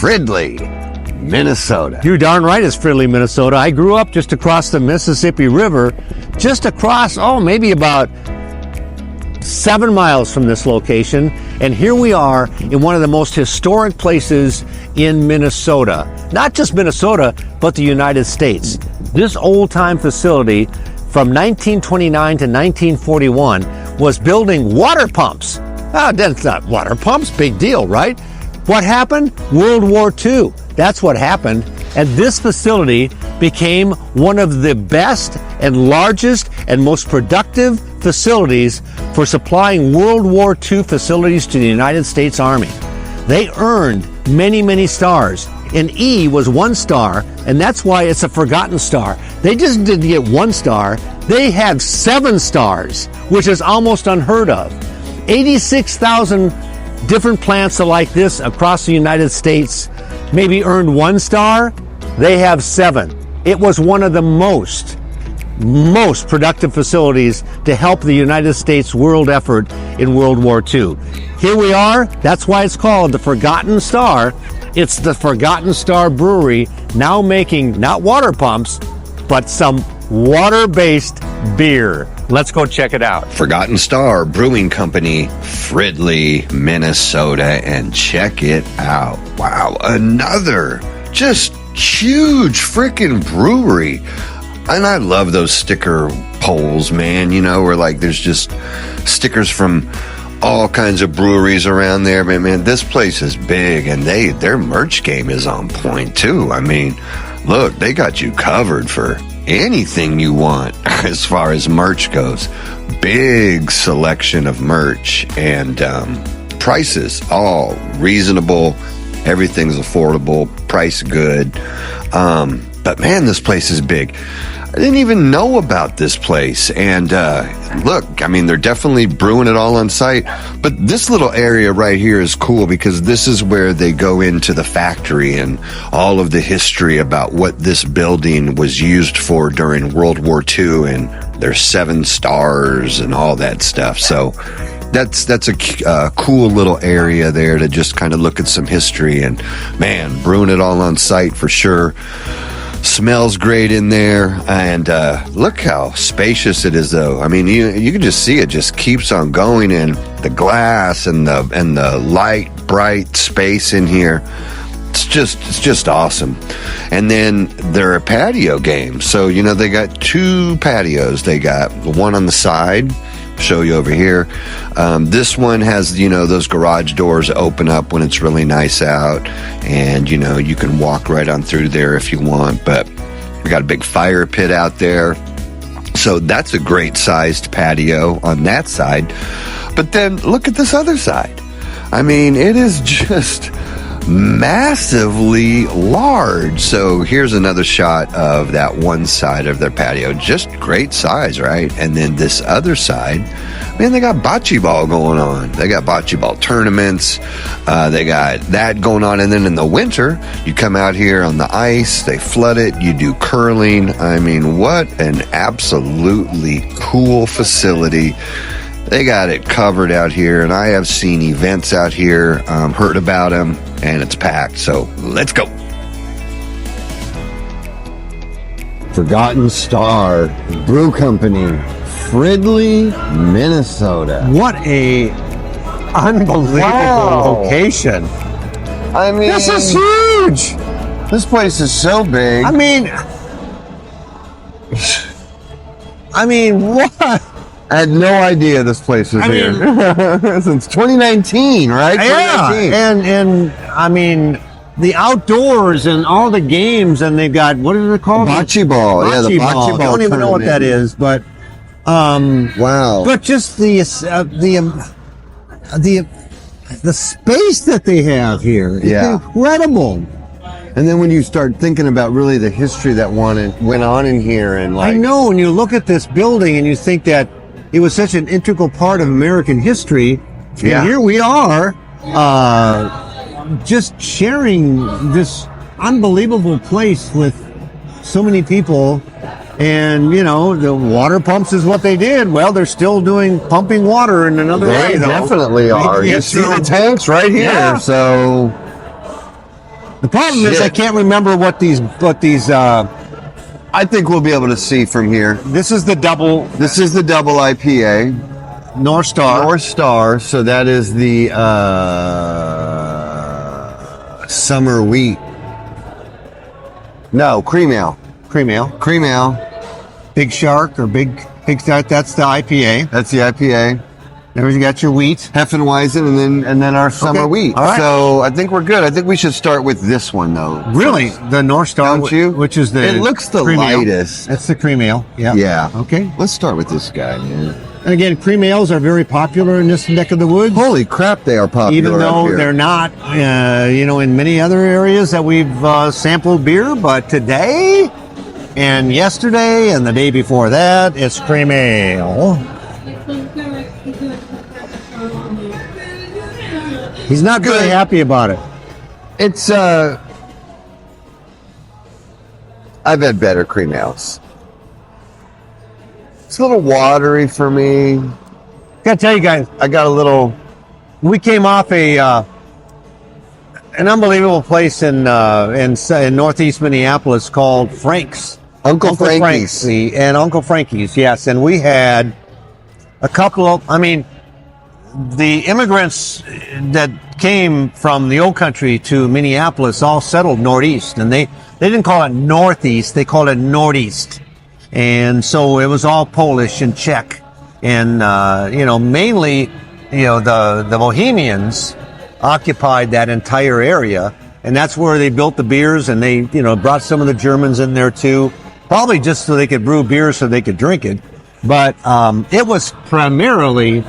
Fridley, Minnesota. You're darn right, it's Fridley, Minnesota. I grew up just across the Mississippi River, just across, maybe about 7 miles from this location. And here we are in one of the most historic places in Minnesota. Not just Minnesota, but the United States. This old-time facility from 1929 to 1941 was building water pumps. That's not water pumps, big deal, right? What happened? World War II. That's what happened. And this facility became one of the best and largest and most productive facilities for supplying World War II facilities to the United States Army. They earned many, many stars. And E was 1 star, and that's why it's a Forgotten Star. They just didn't get 1 star. They had 7 stars, which is almost unheard of. 86,000 different plants like this across the United States maybe earned 1 star. They have 7. It was one of the most productive facilities to help the United States world effort in World War II. Here we are. That's why it's called the Forgotten Star. It's the Forgotten Star Brewery, now making not water pumps, but some water-based beer. Let's go check it out. Forgotten Star Brewing Company, Fridley, Minnesota, and check it out. Wow, another just huge freaking brewery. And I love those sticker poles, man, where like there's just stickers from all kinds of breweries around there. But man, this place is big, and their merch game is on point too. I mean, look, they got you covered for anything you want as far as merch goes. Big selection of merch, and prices all reasonable. Everything's affordable, price good. But man, this place is big. I didn't even know about this place. And look, I mean, they're definitely brewing it all on site. But this little area right here is cool because this is where they go into the factory and all of the history about what this building was used for during World War II, and there's 7 stars and all that stuff. So that's a cool little area there to just kind of look at some history. And man, brewing it all on site for sure. Smells great in there, and look how spacious it is, though. I mean, you can just see it just keeps on going, and the glass and the light, bright space in here. It's just awesome. And then there are patio games. So they got 2 patios. They got one on the side. Show you over here. This one has those garage doors open up when it's really nice out, and you can walk right on through there if you want. But we got a big fire pit out there, so that's a great sized patio on that side. But then look at this other side. I mean, it is just massively large. So here's another shot of that one side of their patio. Just great size, right? And then this other side, man, they got bocce ball going on. They got bocce ball tournaments. They got that going on. And then in the winter, you come out here on the ice, they flood it, you do curling. I mean, what an absolutely cool facility. They got it covered out here, and I have seen events out here, heard about them, and it's packed. So let's go. Forgotten Star Brew Company, Fridley, Minnesota. What a unbelievable location. I mean, this is huge. This place is so big. I mean, what? I had no idea this place was here. Since 2019, right? Yeah, 2019. and I mean, the outdoors and all the games, and they've got, what is it called? Bocce ball. Yeah, the bocce ball. I don't even know what that is, but wow. But just the space that they have here is incredible. And then when you start thinking about really the history that went on in here, and like, I know, when you look at this building and you think that it was such an integral part of American history, and here we are, just sharing this unbelievable place with so many people. And the water pumps is what they did. Well, they're still pumping water in another way. They definitely are. You see the tanks right here. Yeah. So The problem is Shit. I can't remember what these. I think we'll be able to see from here. This is the double This is the double IPA. North Star. North Star, so that is the summer wheat. No, cream ale. Cream ale. Cream ale. Big Shark or Big Shark. That's the IPA. That's the IPA. There you got your wheat. Hefeweizen, and then our summer wheat. All right. So I think we're good. I think we should start with this one though. Really, the North Star, Don't you? which is the. It looks the cream ale. lightest. That's the cream ale. Yeah. Yeah. Okay. Let's start with this guy, man. And again, cream ales are very popular in this neck of the woods. Holy crap, they are popular. Even up though here. they're not, in many other areas that we've sampled beer, but today and yesterday and the day before that, it's cream ale. He's not very happy about it. It's I've had better cream ales. It's a little watery for me. Gotta tell you guys, I got a little. we came off an unbelievable place in northeast Minneapolis called Frank's. Uncle Frankie's. And Uncle Frankie's, yes. And we had a couple of, the immigrants that came from the old country to Minneapolis all settled northeast, and they didn't call it northeast, they called it northeast. And so it was all Polish and Czech. And, mainly, the Bohemians occupied that entire area, and that's where they built the beers, and they, brought some of the Germans in there too, probably just so they could brew beer so they could drink it. But it was primarily,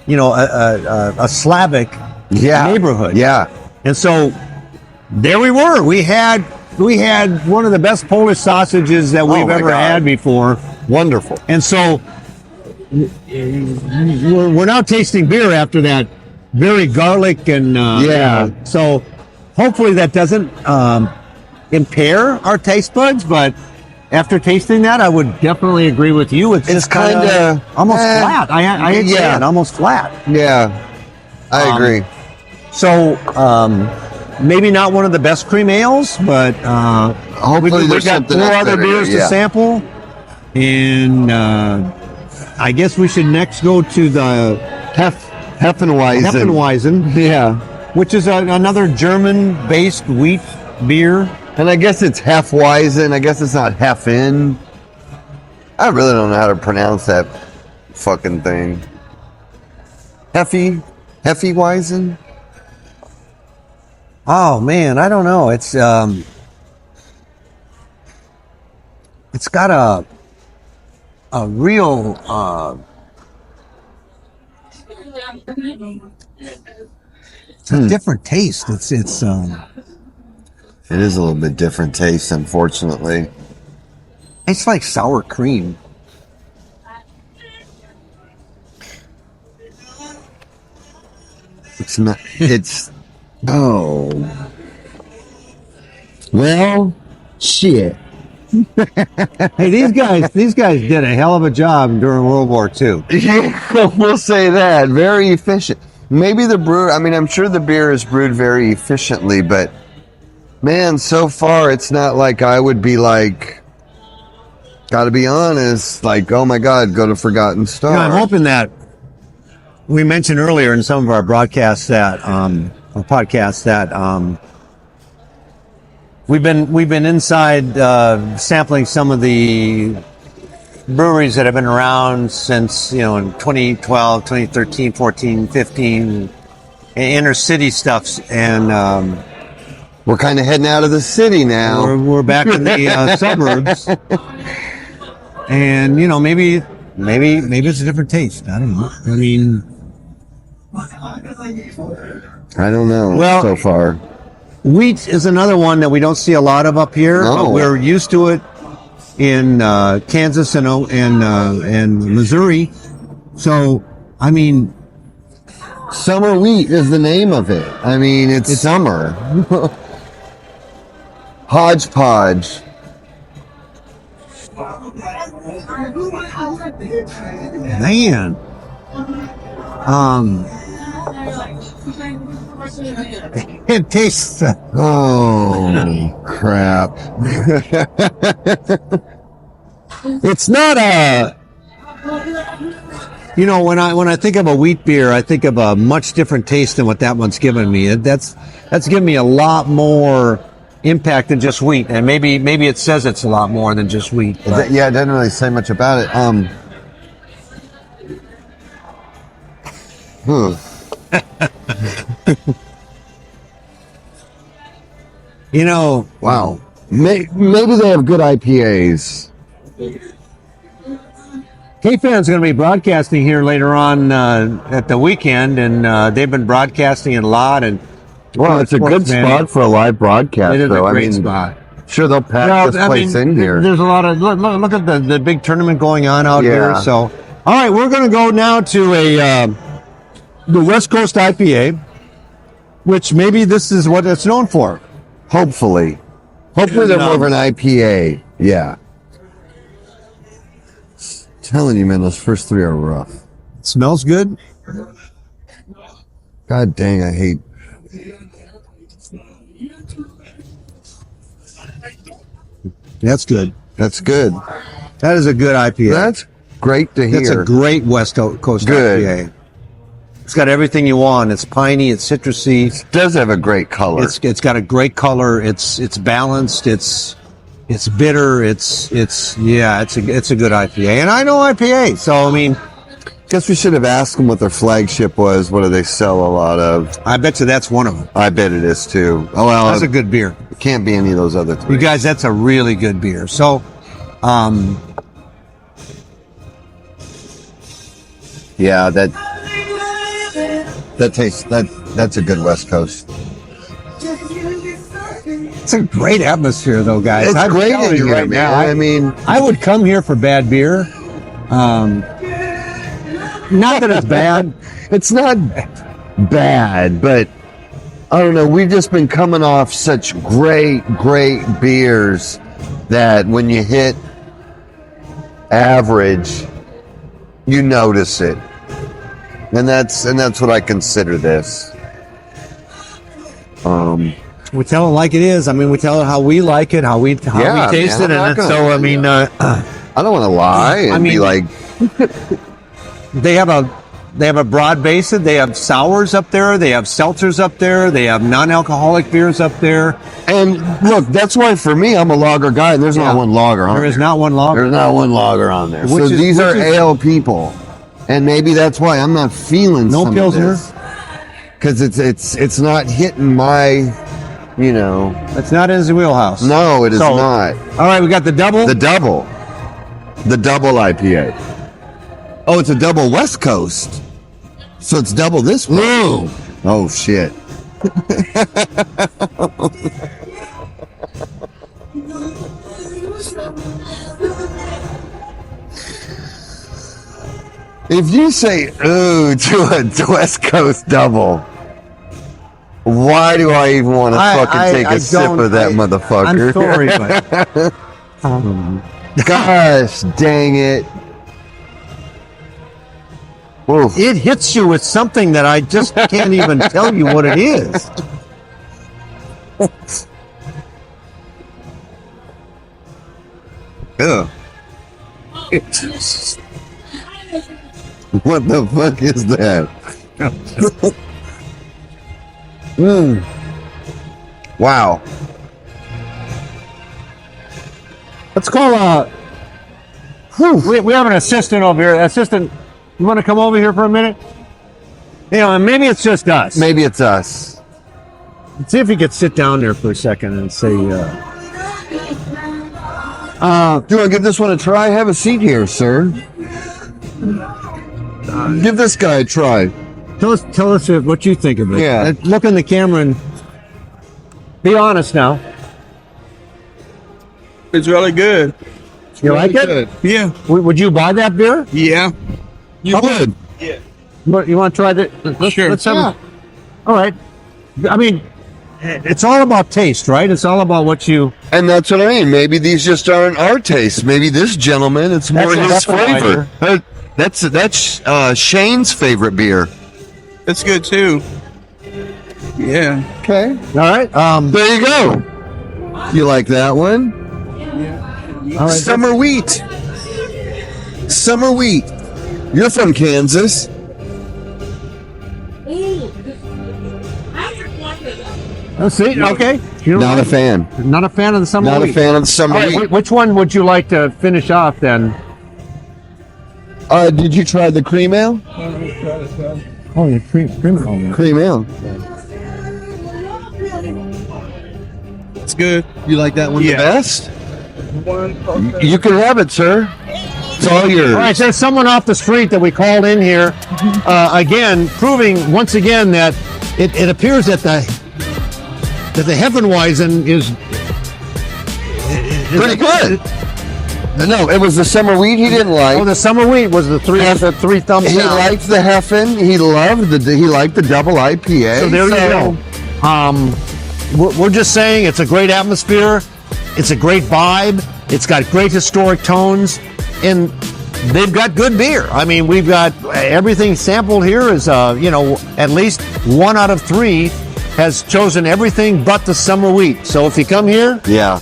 a Slavic neighborhood. Yeah. And so there we were. We had one of the best Polish sausages that we've ever had before. Wonderful. And so we're now tasting beer after that very garlic and so hopefully that doesn't impair our taste buds, but after tasting that, I would definitely agree with you. It's just kind of almost flat. I hate saying almost flat. Yeah, I agree. So maybe not one of the best cream ales, but Hopefully we've there's got something four else other better, beers to sample, and I guess we should next go to the Hefeweizen. Yeah. which is another German-based wheat beer. And I guess it's Hefeweizen. I guess it's not Heffen. I really don't know how to pronounce that fucking thing. Hefeweizen? Oh man, I don't know. It's got a real it's a different taste. It's It is a little bit different taste, unfortunately. it's like sour cream. It's not. It's. Oh. Well, shit. Hey, these guys did a hell of a job during World War II. Yeah, we'll say that. Very efficient. Maybe the brewer, I'm sure the beer is brewed very efficiently, but man, so far it's not like I would be like, gotta be honest, like, oh my God, go to Forgotten Star. I'm hoping that we mentioned earlier in some of our broadcasts that, or podcasts that, we've been inside sampling some of the breweries that have been around since in 2012, 2013, 14, 15, inner city stuffs, and we're kind of heading out of the city now. we're back in the suburbs, and maybe it's a different taste. I don't know. I don't know. Well, so far, wheat is another one that we don't see a lot of up here. No. But we're used to it in Kansas and Missouri. So, summer wheat is the name of it. It's summer. Hodgepodge. man, It tastes. Oh, crap. It's not a. When I think of a wheat beer, I think of a much different taste than what that one's given me. That's given me a lot more impact than just wheat, and maybe it says it's a lot more than just wheat. But. Yeah, it doesn't really say much about it. Wow. Maybe they have good IPAs. K-Fan's going to be broadcasting here later on at the weekend, and they've been broadcasting it a lot. And well, it's a good spot for a live broadcast. It is a great spot. Sure, they'll pack this place in here. There's a lot of look at the big tournament going on out here. So, all right, we're going to go now to the West Coast IPA, which maybe this is what it's known for. Hopefully they're more of an IPA. Yeah. Telling you, man, those first three are rough. It smells good. God dang, I hate. That's good. That's good. That is a good IPA. That's great to hear. That's a great West Coast IPA. It's got everything you want. It's piney. It's citrusy. It does have a great color. It's got a great color. It's balanced. It's bitter. It's a good IPA. And I know IPA, so I mean, guess we should have asked them what their flagship was. What do they sell a lot of? I bet you that's one of them. I bet it is too. Oh well, that's a good beer. It can't be any of those other three. You guys, that's a really good beer. So, yeah, that tastes that's a good West Coast. It's a great atmosphere, though, guys. It's great in here right now. I mean, I would come here for bad beer. Not that it's bad. It's not bad, but I don't know. We've just been coming off such great beers that when you hit average, you notice it, and that's what I consider this. We tell it like it is. I mean, we tell it how we like it, how we taste it, and so I mean, I don't want to lie and be like. They have a broad base. They have sours up there. They have seltzers up there. They have non-alcoholic beers up there. And look, that's why for me, I'm a lager guy. And there's not one lager on there. There is not one lager. There's not one lager on there. So these are ale people, and maybe that's why I'm not feeling no some Pilsner, because it's not hitting my, It's not in his wheelhouse. No, it is not. All right, we got the double. The double IPA. Oh, it's a double West Coast. So it's double this one. Whoa. Oh, shit. If you say ooh to a West Coast double, why do I even want to fucking take a sip of that motherfucker? I'm sorry, but gosh dang it. Oof. It hits you with something that I just can't even tell you what it is. Ugh. What the fuck is that? Wow. Let's call we have an assistant over here. Assistant, you want to come over here for a minute? Maybe it's just us. Maybe it's us. Let's see if you could sit down there for a second and say, do you want to give this one a try? Have a seat here, sir. Give this guy a try. Tell us what you think of it. Yeah. Look in the camera and be honest now. It's really good. You like it? Good. Yeah. Would you buy that beer? Yeah. You would. Yeah. You want to try that? Sure. Let's have all right. I mean, it's all about taste, right? It's all about what you... And that's what I mean. Maybe these just aren't our taste. Maybe this gentleman, it's more his flavor. That's Shane's favorite beer. It's good too. Yeah. Okay. All right. There you go. You like that one? All right. Summer wheat. Summer wheat. You're from Kansas. Let's see. Okay. You don't Not a like- fan. Not a fan of the summer Not wheat. a fan of the summer All right, wheat. which one would you like to finish off then? Did you try the cream ale? Oh, yeah, cream. Cream ale. It's good. You like that one Yeah. the best? You can have it, sir. It's all yours. All right, there's someone off the street that we called in here, again, proving once again that it appears that the Hefeweizen is Pretty good. No, it was the summer wheat he didn't like. Oh, the summer wheat was the three thumbs He down. liked the Heffen. He liked the double IPA. So there you go. We're just saying it's a great atmosphere. It's a great vibe. It's got great historic tones, and they've got good beer. I mean, we've got everything sampled here is, at least 1 out of 3 has chosen everything but the summer wheat. So if you come here, Yeah.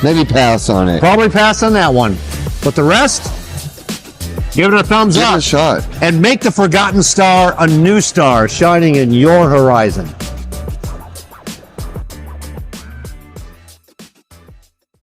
Maybe pass on it. probably pass on that one. But the rest, give it a thumbs Give it up. a shot. And make the Forgotten Star a new star shining in your horizon.